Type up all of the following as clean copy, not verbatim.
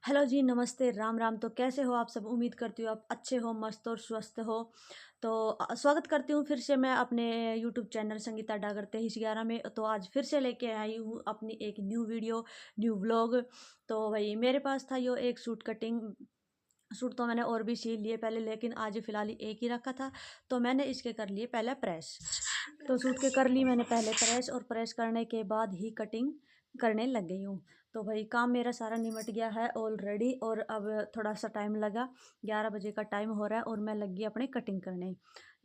Hello जी, नमस्ते, राम राम। तो कैसे हो आप सब? उम्मीद करती हूँ आप अच्छे हो, मस्त और स्वस्थ हो। तो स्वागत करती हूँ फिर से मैं अपने यूट्यूब चैनल संगीता डागर 2311 में। तो आज फिर से लेके आई हूँ अपनी एक न्यू वीडियो, न्यू व्लॉग। तो भाई मेरे पास था यो एक सूट कटिंग। सूट तो मैंने और भी सी लिए पहले, लेकिन आज फिलहाल एक ही रखा था। तो मैंने इसके कर लिए पहले प्रेस। तो सूट के कर ली मैंने पहले प्रेस, और प्रेस करने के बाद ही कटिंग करने लग गई हूँ। तो भाई काम मेरा सारा निमट गया है ऑलरेडी, और अब थोड़ा सा टाइम लगा। 11 बजे का टाइम हो रहा है और मैं लग गई अपनी कटिंग करने।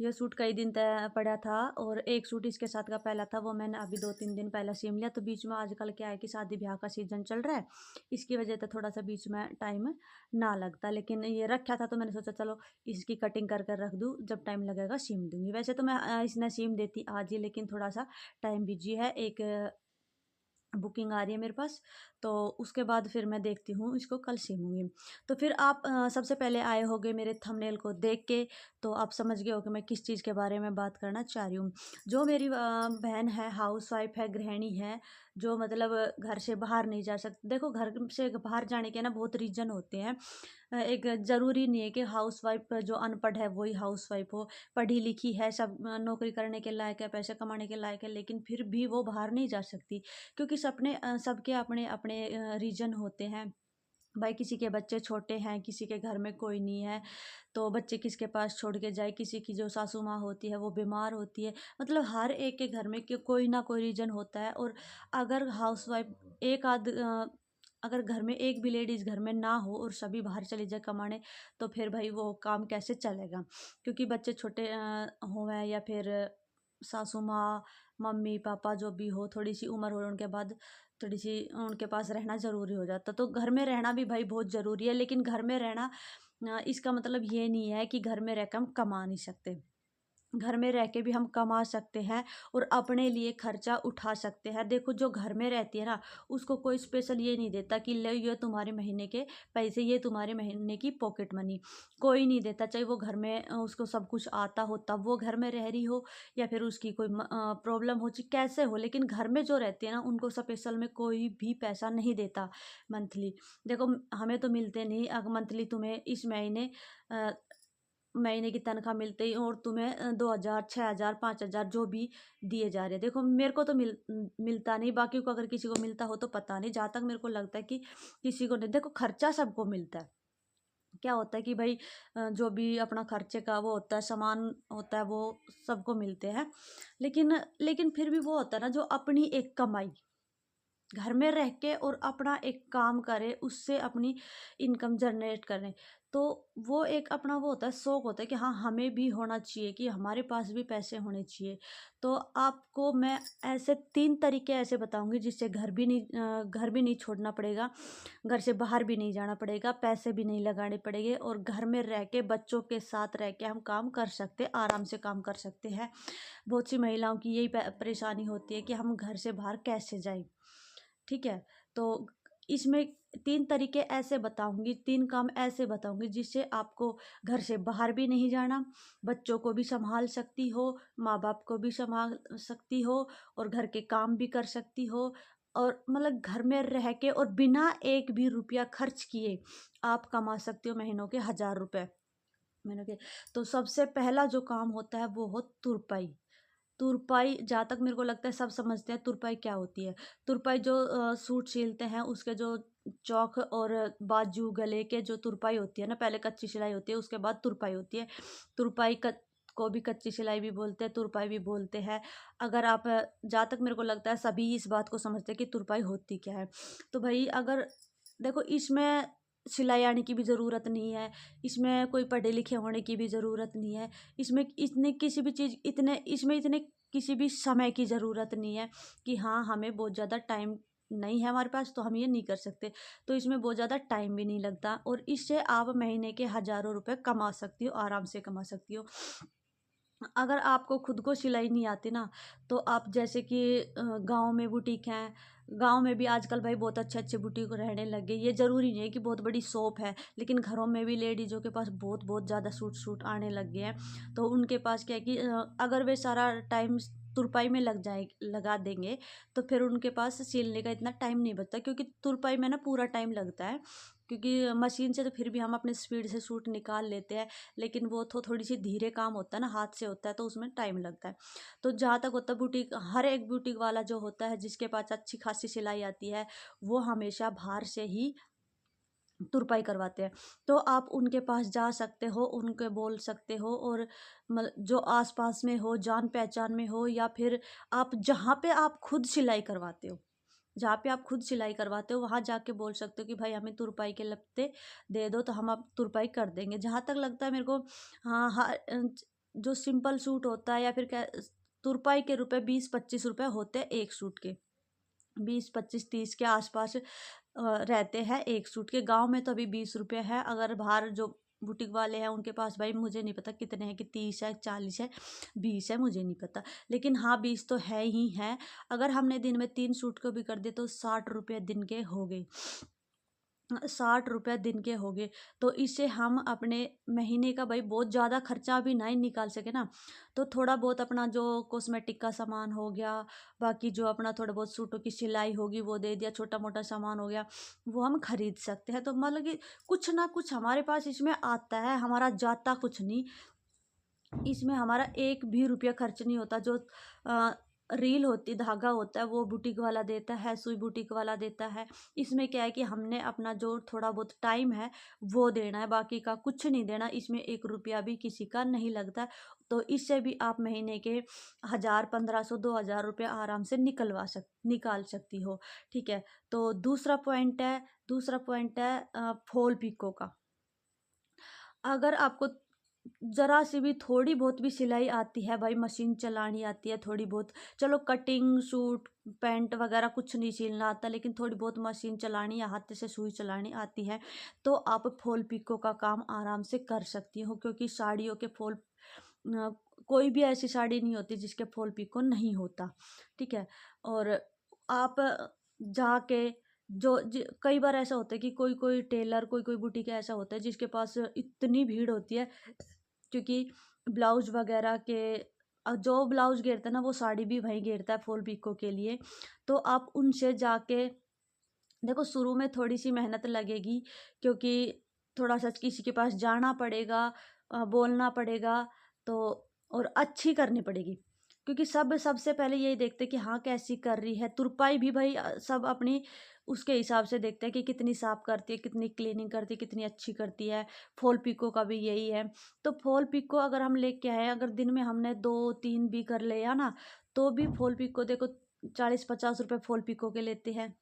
ये सूट कई दिन तय पड़ा था, और एक सूट इसके साथ का पहला था, वो मैंने अभी 2-3 दिन पहले सिम लिया। तो बीच में आजकल क्या है कि शादी ब्याह का सीजन चल रहा है, इसकी वजह से थोड़ा सा बीच में टाइम ना लगता। लेकिन ये रखा था तो मैंने सोचा चलो इसकी कटिंग कर कर रख दूँ, जब टाइम लगेगा सीम दूंगी। वैसे तो मैं इसने सीम देती आज ही, लेकिन थोड़ा सा टाइम बिजी है, एक बुकिंग आ रही है मेरे पास। तो उसके बाद फिर मैं देखती हूँ इसको कल सीमूंगी। तो फिर आप सबसे पहले आए होगे मेरे थंबनेल को देख के, तो आप समझ गए हो कि मैं किस चीज़ के बारे में बात करना चाह रही हूँ। जो मेरी बहन है, हाउस वाइफ है, गृहिणी है, जो मतलब घर से बाहर नहीं जा सकती। देखो, घर से बाहर जाने के ना बहुत रीज़न होते हैं। एक ज़रूरी नहीं है कि हाउस वाइफ जो अनपढ़ है वही हाउस वाइफ हो। पढ़ी लिखी है, सब नौकरी करने के लायक है, पैसे कमाने के लायक है, लेकिन फिर भी वो बाहर नहीं जा सकती। क्योंकि सबके अपने अपने रीजन होते हैं। भाई किसी के बच्चे छोटे हैं, किसी के घर में कोई नहीं है, तो बच्चे किसके पास छोड़ के जाए। किसी की जो सासू माँ होती है वो बीमार होती है। मतलब हर एक के घर में कोई ना कोई रीजन होता है। और अगर हाउस वाइफ एक आध अगर घर में एक भी लेडीज़ घर में ना हो और सभी बाहर चली जाए कमाने, तो फिर भाई वो काम कैसे चलेगा। क्योंकि बच्चे छोटे हों या फिर सासू माँ, मम्मी पापा जो भी हो, थोड़ी सी उम्र हो उनके बाद थोड़ी सी उनके पास रहना ज़रूरी हो जाता। तो घर में रहना भी भाई बहुत ज़रूरी है, लेकिन घर में रहना इसका मतलब ये नहीं है कि घर में रहकर हम कमा नहीं सकते। घर में रह के भी हम कमा सकते हैं और अपने लिए खर्चा उठा सकते हैं। देखो, जो घर में रहती है ना, उसको कोई स्पेशल ये नहीं देता कि ले ये तुम्हारे महीने के पैसे, ये तुम्हारे महीने की पॉकेट मनी। कोई नहीं देता, चाहे वो घर में उसको सब कुछ आता हो तब वो घर में रह रही हो, या फिर उसकी कोई प्रॉब्लम हो, चाहे कैसे हो, लेकिन घर में जो रहते हैं ना उनको स्पेशल में कोई भी पैसा नहीं देता मंथली। देखो, हमें तो मिलते नहीं। अगर मंथली तुम्हें इस महीने महीने की तनख्वाह मिलते ही और तुम्हें 2,000, 6,000, 5,000 जो भी दिए जा रहे हैं। देखो, मेरे को तो मिलता नहीं, बाकी को अगर किसी को मिलता हो तो पता नहीं। जहाँ तक मेरे को लगता है कि किसी को नहीं। देखो, खर्चा सबको मिलता है। क्या होता है कि भाई जो भी अपना खर्चे का वो होता है, सामान होता है, वो सबको मिलते हैं। लेकिन फिर भी वो होता है ना, जो अपनी एक कमाई घर में रह के और अपना एक काम करे, उससे अपनी इनकम जनरेट करें, तो वो एक अपना वो होता है, शौक होता है कि हाँ हमें भी होना चाहिए, कि हमारे पास भी पैसे होने चाहिए। तो आपको मैं ऐसे 3 तरीके ऐसे बताऊंगी जिससे घर भी नहीं छोड़ना पड़ेगा, घर से बाहर भी नहीं जाना पड़ेगा, पैसे भी नहीं लगाने पड़ेंगे, और घर में रह के बच्चों के साथ रह के हम काम कर सकते, आराम से काम कर सकते हैं। बहुत सी महिलाओं की यही परेशानी होती है कि हम घर से बाहर कैसे जाएं। ठीक है? तो इसमें 3 तरीके ऐसे बताऊँगी, 3 काम ऐसे बताऊँगी जिससे आपको घर से बाहर भी नहीं जाना, बच्चों को भी सँभाल सकती हो, माँ-बाप को भी सँभाल सकती हो, और घर के काम भी कर सकती हो, और मतलब घर में रह के और बिना एक भी रुपया खर्च किए आप कमा सकते हो महीनों के हज़ार रुपए, महीनों के। तो सबसे पहला जो काम होता है वो हो तुरपाई। तुरपाई, जहाँ तक मेरे को लगता है सब समझते हैं तुरपाई क्या होती है। तुरपाई जो सूट सिलते हैं उसके जो चौक और बाजू गले के जो तुरपाई होती है ना, पहले कच्ची सिलाई होती है, उसके बाद तुरपाई होती है। तुरपाई को भी कच्ची सिलाई भी बोलते हैं, तुरपाई भी बोलते हैं। अगर आप जहाँ तक मेरे को लगता है सभी इस बात को समझते हैं कि तुरपाई होती क्या है। तो भाई अगर देखो, इसमें सिलाई आने की भी ज़रूरत नहीं है, इसमें कोई पढ़े लिखे होने की भी ज़रूरत नहीं है, इसमें इतनी किसी भी चीज़ इतने किसी भी समय की ज़रूरत नहीं है कि हाँ हमें बहुत ज़्यादा टाइम नहीं है हमारे पास तो हम ये नहीं कर सकते। तो इसमें बहुत ज़्यादा टाइम भी नहीं लगता, और इससे आप महीने के हज़ारों रुपए कमा सकती हो, आराम से कमा सकती हो। अगर आपको खुद को सिलाई नहीं आती ना, तो आप जैसे कि गाँव में बुटीक हैं, गाँव में भी आजकल भाई बहुत अच्छे-अच्छे बुटीक रहने लग गए। ये ज़रूरी नहीं है कि बहुत बड़ी शॉप है, लेकिन घरों में भी लेडीज़ों के पास बहुत-बहुत ज़्यादा सूट आने लग गए हैं। तो उनके पास क्या है कि अगर वे सारा टाइम तुरपाई में लगा देंगे तो फिर उनके पास सिलने का इतना टाइम नहीं बचता, क्योंकि तुरपाई में ना पूरा टाइम लगता है। क्योंकि मशीन से तो फिर भी हम अपने स्पीड से सूट निकाल लेते हैं, लेकिन वो तो थोड़ी सी धीरे काम होता है ना, हाथ से होता है, तो उसमें टाइम लगता है। तो जहाँ तक होता है बुटीक, हर एक बुटीक वाला जो होता है जिसके पास अच्छी खासी सिलाई आती है, वो हमेशा बाहर से ही तुरपाई करवाते हैं। तो आप उनके पास जा सकते हो, उनके बोल सकते हो, और जो आसपास में हो, जान पहचान में हो, या फिर आप जहाँ पे आप खुद सिलाई करवाते हो, जहाँ पे आप खुद सिलाई करवाते हो वहाँ जाके बोल सकते हो कि भाई हमें तुरपाई के लत्ते दे दो, तो हम आप तुरपाई कर देंगे। जहाँ तक लगता है मेरे को, हाँ हाँ, जो सिंपल सूट होता है या फिर क्या, तुरपाई के रुपए 20-25 रुपये होते हैं एक सूट के, 20-25-30 के आसपास रहते हैं एक सूट के। गांव में तो अभी 20 रुपये है, अगर बाहर जो बुटीक वाले हैं उनके पास भाई मुझे नहीं पता कितने हैं, कि 30 है, 40 है, 20 है, मुझे नहीं पता, लेकिन हाँ 20 तो है ही है। अगर हमने दिन में 3 सूट को भी कर दिए तो 60 रुपये दिन के हो गए, 60 रुपये दिन के हो गए। तो इससे हम अपने महीने का भाई बहुत ज़्यादा खर्चा भी नहीं निकाल सके ना, तो थोड़ा बहुत अपना जो कॉस्मेटिक का सामान हो गया, बाकी जो अपना थोड़ा बहुत सूटों की सिलाई होगी वो दे दिया, छोटा मोटा सामान हो गया, वो हम खरीद सकते हैं। तो मतलब कि कुछ ना कुछ हमारे पास इसमें आता है, हमारा जाता कुछ नहीं, इसमें हमारा एक भी रुपया खर्च नहीं होता। जो रील होती, धागा होता है, वो बुटीक वाला देता है, सुई बुटीक वाला देता है। इसमें क्या है कि हमने अपना जो थोड़ा बहुत टाइम है वो देना है, बाकी का कुछ नहीं देना। इसमें 1 रुपया भी किसी का नहीं लगता। तो इससे भी आप महीने के 1000, 1500, 2000 रुपये आराम से निकाल सकती हो। ठीक है। तो दूसरा पॉइंट है फॉल पिको का। अगर आपको ज़रा सी भी थोड़ी बहुत भी सिलाई आती है भाई, मशीन चलानी आती है थोड़ी बहुत, चलो कटिंग सूट पैंट वगैरह कुछ नहीं सिलना आता, लेकिन थोड़ी बहुत मशीन चलानी या हाथ से सुई चलानी आती है, तो आप फॉल पिको का काम आराम से कर सकती हो। क्योंकि साड़ियों के अ, कोई भी ऐसी साड़ी नहीं होती जिसके फॉल पिको नहीं होता। ठीक है। और आप जाके कई बार ऐसा होता है कि कोई कोई टेलर, कोई कोई बुटीक ऐसा होता है जिसके पास इतनी भीड़ होती है, क्योंकि ब्लाउज वगैरह के जो ब्लाउज घेरता है ना, वो साड़ी भी वहीं घेरता है फॉल पिको के लिए। तो आप उनसे जाके देखो, शुरू में थोड़ी सी मेहनत लगेगी, क्योंकि थोड़ा सा किसी के पास जाना पड़ेगा, बोलना पड़ेगा, तो और अच्छी करनी पड़ेगी। क्योंकि सबसे पहले यही देखते हैं कि हाँ कैसी कर रही है। तुरपाई भी भाई सब अपनी उसके हिसाब से देखते हैं कि कितनी साफ करती है, कितनी क्लीनिंग करती है, कितनी अच्छी करती है। फॉल पिको का भी यही है। तो फॉल पिको अगर हम लेके आए, अगर दिन में हमने 2-3 भी कर लिया ना, तो भी फॉल पिको देखो 40-50 रुपये फॉल पिको के लेते हैं,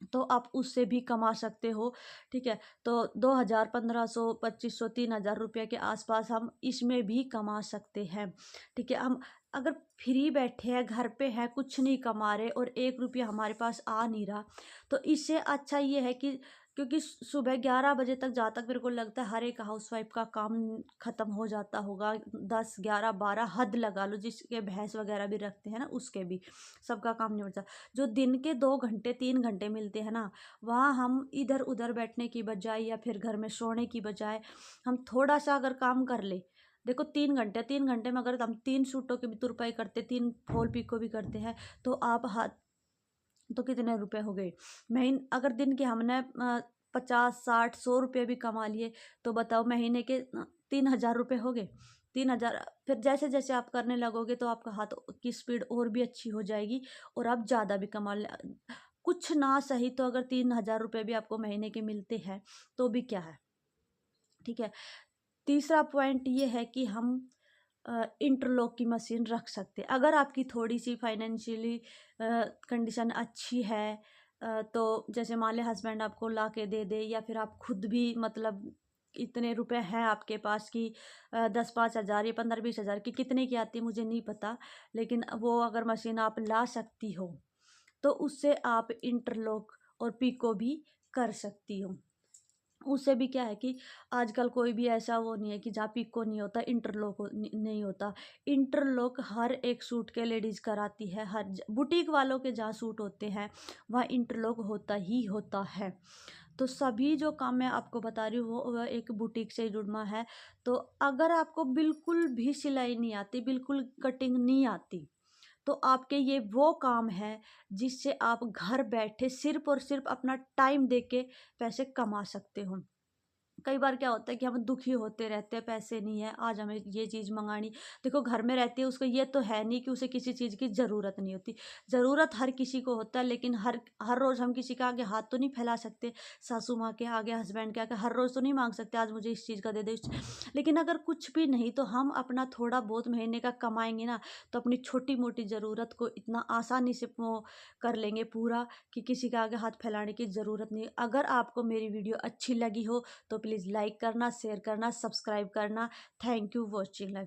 तो आप उससे भी कमा सकते हो। ठीक है। तो 2000, 1500, 2500, 3000 रुपये के आसपास हम इसमें भी कमा सकते हैं। ठीक है। हम अगर फ्री बैठे हैं, घर पे हैं, कुछ नहीं कमा रहे, और 1 रुपया हमारे पास आ नहीं रहा, तो इससे अच्छा ये है कि, क्योंकि सुबह 11 बजे तक, जहाँ तक मेरे को लगता है हर एक हाउसवाइफ का काम ख़त्म हो जाता होगा, 10, 11, 12 हद लगा लो, जिसके भैंस वगैरह भी रखते हैं ना, उसके भी सबका काम नहीं होता। जो दिन के 2 घंटे 3 घंटे मिलते हैं ना, वहाँ हम इधर उधर बैठने की बजाय या फिर घर में सोने की बजाय हम थोड़ा सा अगर काम कर ले, देखो 3 घंटे में अगर हम 3 सूटों की भी तुरपाई करते, 3 फॉल पिको भी करते हैं, तो आप हाथ, तो कितने रुपए हो गए। अगर दिन के हमने 50, 60, 100 रुपये भी कमा लिए, तो बताओ महीने के 3000 रुपये हो गए। 3000, फिर जैसे जैसे आप करने लगोगे तो आपका हाथ की स्पीड और भी अच्छी हो जाएगी, और आप ज़्यादा भी कुछ ना सही तो अगर 3000 रुपये भी आपको महीने के मिलते हैं तो भी क्या है। ठीक है। तीसरा पॉइंट ये है कि हम इंटरलॉक की मशीन रख सकते हैं। अगर आपकी थोड़ी सी फाइनेंशियली कंडीशन अच्छी है, तो जैसे मान लें हस्बैंड आपको ला के दे दे, या फिर आप खुद भी मतलब इतने रुपए हैं आपके पास कि 10-5 हज़ार या 15-20 हज़ार की, कितने की आती है मुझे नहीं पता, लेकिन वो अगर मशीन आप ला सकती हो, तो उससे आप इंटरलॉक और पिको भी कर सकती हो। उससे भी क्या है कि आजकल कोई भी ऐसा वो नहीं है कि जहाँ पिको नहीं होता, इंटरलॉक नहीं होता। इंटरलॉक हर एक सूट के लेडीज कराती है, बुटीक वालों के जहाँ सूट होते हैं वहाँ इंटरलॉक होता ही होता है। तो सभी जो काम मैं आपको बता रही हूँ वो एक बुटीक से जुड़ना है। तो अगर आपको बिल्कुल भी सिलाई नहीं आती, बिल्कुल कटिंग नहीं आती, तो आपके ये वो काम है जिससे आप घर बैठे सिर्फ़ और सिर्फ़ अपना टाइम दे के पैसे कमा सकते हो। कई बार क्या होता है कि हम दुखी होते रहते हैं, पैसे नहीं है, आज हमें ये चीज़ मँगानी। देखो घर में रहती है, उसको ये तो है नहीं कि उसे किसी चीज़ की ज़रूरत नहीं होती। ज़रूरत हर किसी को होता है, लेकिन हर हर रोज़ हम किसी के आगे हाथ तो नहीं फैला सकते। सासू माँ के आगे, हस्बैंड के आगे हर रोज़ तो नहीं माँग सकते, आज मुझे इस चीज़ का दे दो लेकिन अगर कुछ भी नहीं तो हम अपना थोड़ा बहुत महीने का कमाएँगे ना, तो अपनी छोटी-मोटी ज़रूरत को इतना आसानी से वो कर लेंगे पूरा कि किसी के आगे हाथ फैलाने की ज़रूरत नहीं। अगर आपको मेरी वीडियो अच्छी लगी हो तो प्लीज़ लाइक करना, शेयर करना, सब्सक्राइब करना। Thank you watching.